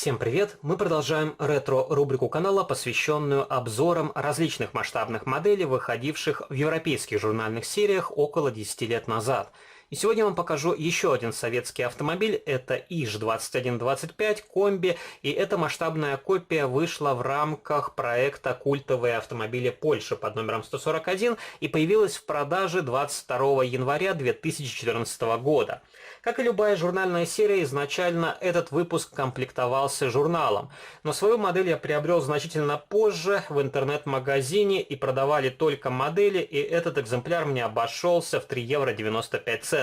Всем привет! Мы продолжаем ретро-рубрику канала, посвященную обзорам различных масштабных моделей, выходивших в европейских журнальных сериях около 10 лет назад. И сегодня я вам покажу еще один советский автомобиль, это ИЖ-2125 комби, и эта масштабная копия вышла в рамках проекта «Культовые автомобили Польши» под номером 141 и появилась в продаже 22 января 2014 года. Как и любая журнальная серия, изначально этот выпуск комплектовался журналом, но свою модель я приобрел значительно позже в интернет-магазине, и продавали только модели, и этот экземпляр мне обошелся в 3 евро 95 центов.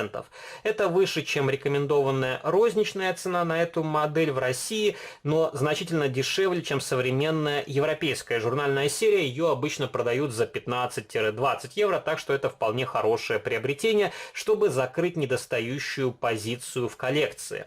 Это выше, чем рекомендованная розничная цена на эту модель в России, но значительно дешевле, чем современная европейская журнальная серия. Ее обычно продают за 15-20 евро, так что это вполне хорошее приобретение, чтобы закрыть недостающую позицию в коллекции.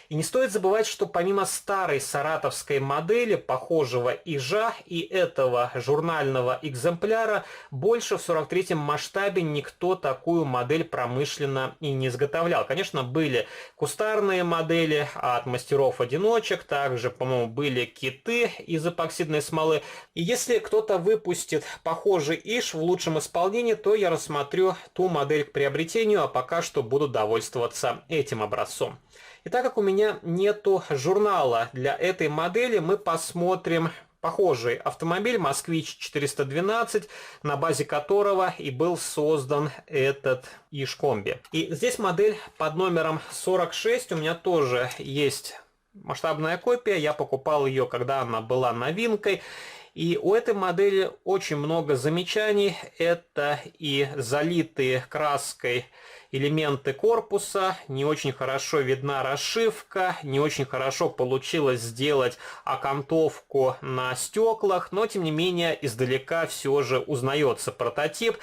И не стоит забывать, что помимо старой саратовской модели, похожего ижа, и этого журнального экземпляра, больше в 43-м масштабе никто такую модель промышленно и не изготовлял. Конечно, были кустарные модели от мастеров-одиночек, также, по-моему, были киты из эпоксидной смолы. И если кто-то выпустит похожий иж в лучшем исполнении, то я рассмотрю ту модель к приобретению, а пока что буду довольствоваться этим образцом. И так как у меня нету журнала для этой модели, мы посмотрим похожий автомобиль «Москвич-412», на базе которого и был создан этот иж-комби. И здесь модель под номером 46, у меня тоже есть масштабная копия, я покупал ее, когда она была новинкой. И у этой модели очень много замечаний. Это и залитые краской элементы корпуса, не очень хорошо видна расшивка, не очень хорошо получилось сделать окантовку на стеклах, но тем не менее издалека все же узнается прототип.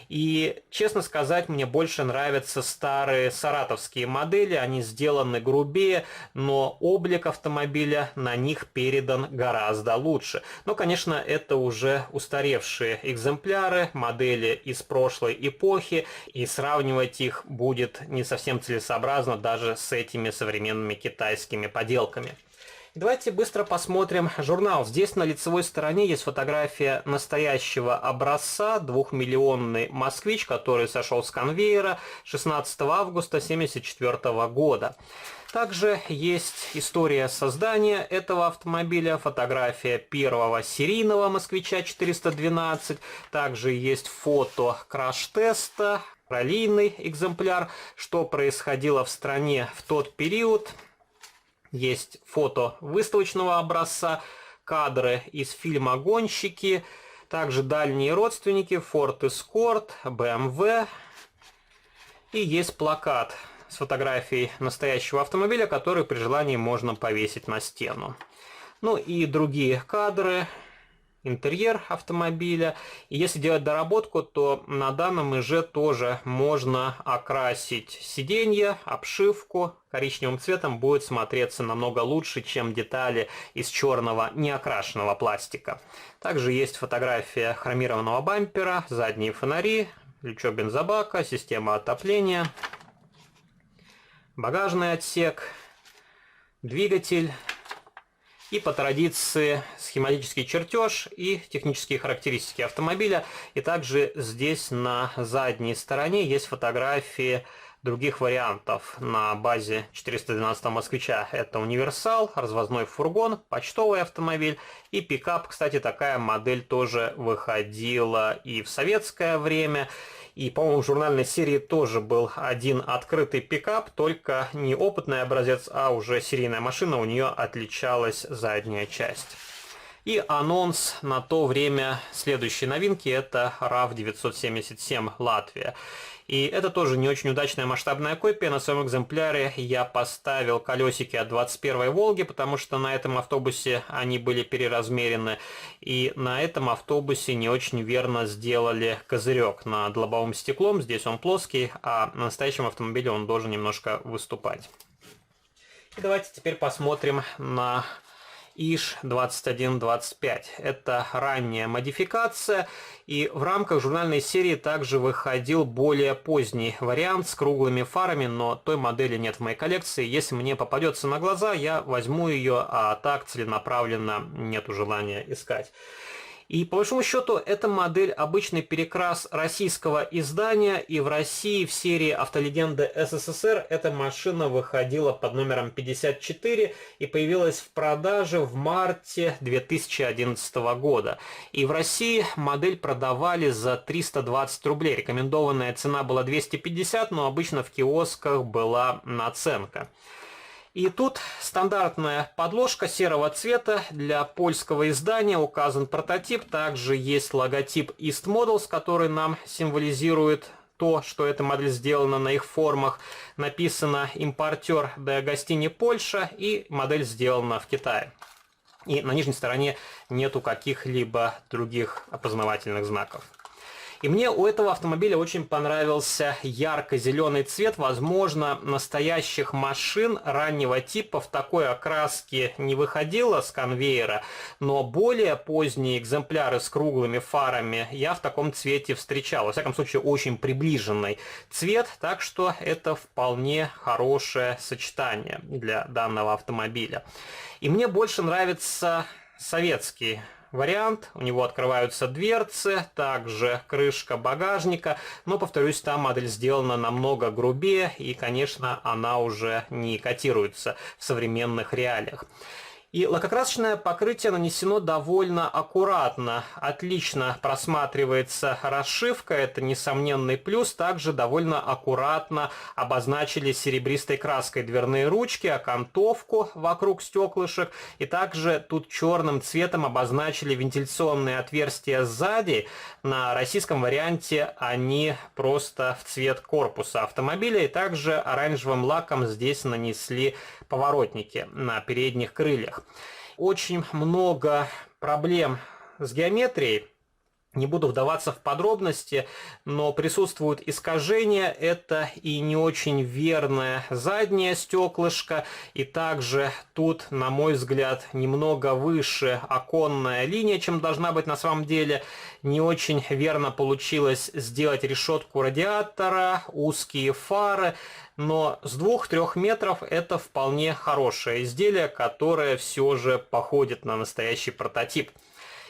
И, честно сказать, мне больше нравятся старые саратовские модели, они сделаны грубее, но облик автомобиля на них передан гораздо лучше. Но, конечно, это уже устаревшие экземпляры, модели из прошлой эпохи, и сравнивать их будет не совсем целесообразно даже с этими современными китайскими поделками. Давайте быстро посмотрим журнал. Здесь на лицевой стороне есть фотография настоящего образца, 2-миллионный москвич, который сошел с конвейера 16 августа 1974 года. Также есть история создания этого автомобиля, фотография первого серийного москвича 412, также есть фото краш-теста, раллийный экземпляр, что происходило в стране в тот период. Есть фото выставочного образца, кадры из фильма «Гонщики», также дальние родственники, Ford Escort, BMW. И есть плакат с фотографией настоящего автомобиля, который при желании можно повесить на стену. Ну и другие кадры, интерьер автомобиля. И если делать доработку, то на данном ИЖ тоже можно окрасить сиденье, обшивку коричневым цветом, будет смотреться намного лучше, чем детали из черного неокрашенного пластика. Также есть фотография хромированного бампера, задние фонари, лючок бензобака, система отопления, багажный отсек, двигатель. И по традиции схематический чертеж и технические характеристики автомобиля. И также здесь на задней стороне есть фотографии других вариантов на базе 412 москвича. Это универсал, развозной фургон, почтовый автомобиль и пикап. Кстати, такая модель тоже выходила и в советское время. И, по-моему, в журнальной серии тоже был один открытый пикап, только не опытный образец, а уже серийная машина, у нее отличалась задняя часть. И анонс на то время следующей новинки — это RAV 977 Латвия. И это тоже не очень удачная масштабная копия. На своем экземпляре я поставил колесики от 21-й Волги, потому что на этом автобусе они были переразмерены. И на этом автобусе не очень верно сделали козырек над лобовым стеклом. Здесь он плоский, а на настоящем автомобиле он должен немножко выступать. И давайте теперь посмотрим на ИШ-2125. Это ранняя модификация, и в рамках журнальной серии также выходил более поздний вариант с круглыми фарами, но той модели нет в моей коллекции. Если мне попадется на глаза, я возьму ее, а так целенаправленно нету желания искать. И по большому счету эта модель обычный перекрас российского издания, и в России в серии «Автолегенды СССР» эта машина выходила под номером 54 и появилась в продаже в марте 2011 года. И в России модель продавали за 320 рублей. Рекомендованная цена была 250, но обычно в киосках была наценка. И тут стандартная подложка серого цвета для польского издания, указан прототип, также есть логотип East Models, который нам символизирует то, что эта модель сделана на их формах. Написано «Импортер де Гостини, Польша», и модель сделана в Китае. И на нижней стороне нету каких-либо других опознавательных знаков. И мне у этого автомобиля очень понравился ярко-зеленый цвет. Возможно, настоящих машин раннего типа в такой окраске не выходило с конвейера, но более поздние экземпляры с круглыми фарами я в таком цвете встречал. Во всяком случае, очень приближенный цвет, так что это вполне хорошее сочетание для данного автомобиля. И мне больше нравится советский вариант. У него открываются дверцы, также крышка багажника, но, повторюсь, там модель сделана намного грубее, и, конечно, она уже не котируется в современных реалиях. И лакокрасочное покрытие нанесено довольно аккуратно, отлично просматривается расшивка, это несомненный плюс. Также довольно аккуратно обозначили серебристой краской дверные ручки, окантовку вокруг стеклышек, и также тут черным цветом обозначили вентиляционные отверстия сзади. На российском варианте они просто в цвет корпуса автомобиля, и также оранжевым лаком здесь нанесли поворотники на передних крыльях. Очень много проблем с геометрией. Не буду вдаваться в подробности, но присутствуют искажения. Это и не очень верное заднее стеклышко, и также тут, на мой взгляд, немного выше оконная линия, чем должна быть на самом деле. Не очень верно получилось сделать решетку радиатора, узкие фары, но с 2-3 метров это вполне хорошее изделие, которое все же походит на настоящий прототип.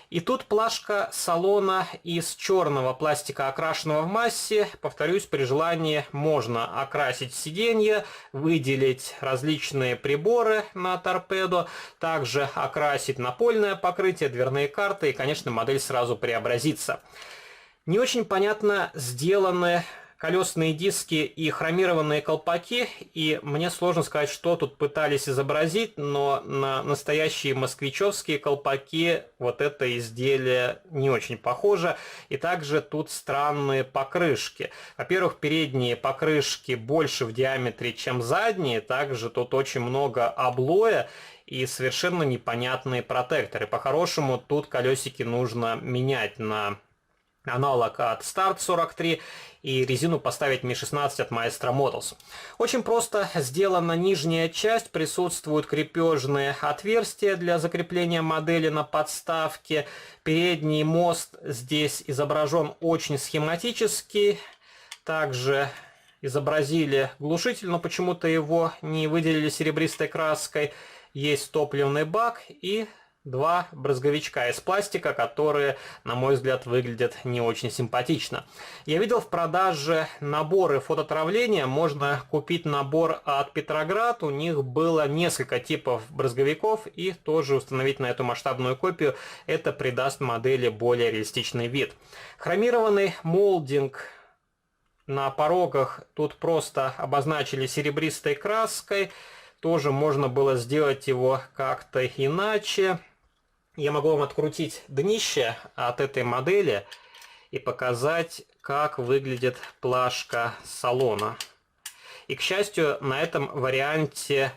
И тут плашка салона из черного пластика, окрашенного в массе. Повторюсь, при желании можно окрасить сиденье, выделить различные приборы на торпедо, также окрасить напольное покрытие, дверные карты, и, конечно, модель сразу преобразится. Не очень понятно сделаны колесные диски и хромированные колпаки, и мне сложно сказать, что тут пытались изобразить, но на настоящие москвичевские колпаки вот это изделие не очень похоже. И также тут странные покрышки. Во-первых, передние покрышки больше в диаметре, чем задние, также тут очень много облоя и совершенно непонятные протекторы. По-хорошему, тут колесики нужно менять на аналог от Start 43 и резину поставить Ми-16 от Maestro Models. Очень просто сделана нижняя часть, присутствуют крепежные отверстия для закрепления модели на подставке. Передний мост здесь изображен очень схематически. Также изобразили глушитель, но почему-то его не выделили серебристой краской. Есть топливный бак и 2 брызговичка из пластика, которые, на мой взгляд, выглядят не очень симпатично. Я видел в продаже наборы фототравления. Можно купить набор от Петроград. У них было несколько типов брызговиков, и тоже установить на эту масштабную копию. Это придаст модели более реалистичный вид. Хромированный молдинг на порогах тут просто обозначили серебристой краской. Тоже можно было сделать его как-то иначе. Я могу вам открутить днище от этой модели и показать, как выглядит плашка салона. И, к счастью, на этом варианте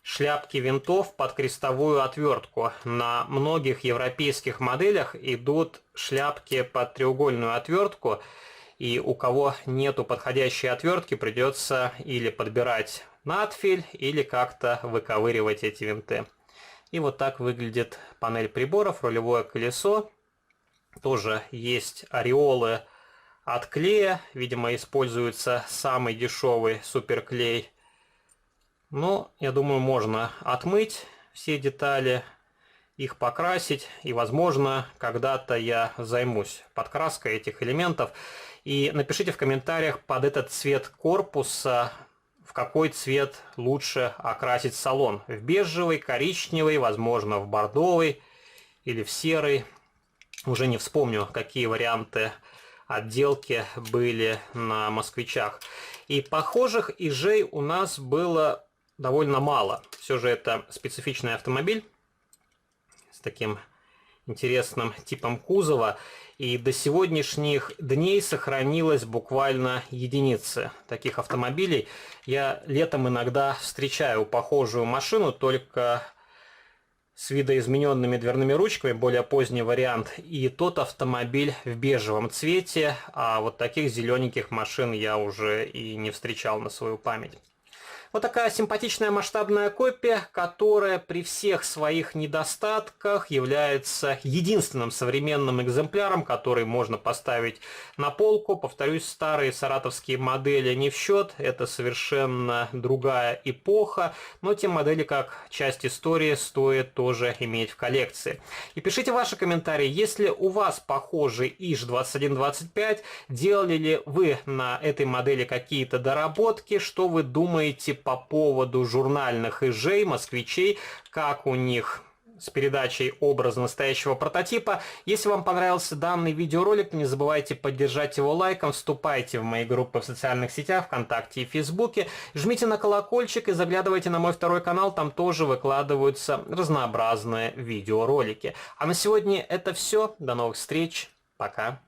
шляпки винтов под крестовую отвертку. На многих европейских моделях идут шляпки под треугольную отвертку, и у кого нету подходящей отвертки, придется или подбирать надфиль, или как-то выковыривать эти винты. И вот так выглядит панель приборов, рулевое колесо. Тоже есть ореолы от клея. Видимо, используется самый дешевый суперклей. Но, я думаю, можно отмыть все детали, их покрасить. И, возможно, когда-то я займусь подкраской этих элементов. И напишите в комментариях под этот цвет корпуса, в какой цвет лучше окрасить салон. В бежевый, коричневый, возможно, в бордовый или в серый. Уже не вспомню, какие варианты отделки были на москвичах. И похожих ежей у нас было довольно мало. Все же это специфичный автомобиль с таким интересным типом кузова. И до сегодняшних дней сохранилось буквально единицы таких автомобилей. Я летом иногда встречаю похожую машину, только с видоизмененными дверными ручками, более поздний вариант. И тот автомобиль в бежевом цвете, а вот таких зелененьких машин я уже и не встречал на свою память. Вот такая симпатичная масштабная копия, которая при всех своих недостатках является единственным современным экземпляром, который можно поставить на полку. Повторюсь, старые саратовские модели не в счет, это совершенно другая эпоха, но те модели, как часть истории, стоит тоже иметь в коллекции. И пишите ваши комментарии, если у вас похожий ИЖ-2125, делали ли вы на этой модели какие-то доработки, что вы думаете по поводу журнальных ижей, москвичей, как у них с передачей образа настоящего прототипа. Если вам понравился данный видеоролик, не забывайте поддержать его лайком, вступайте в мои группы в социальных сетях, ВКонтакте и Фейсбуке, жмите на колокольчик и заглядывайте на мой второй канал, там тоже выкладываются разнообразные видеоролики. А на сегодня это все, до новых встреч, пока!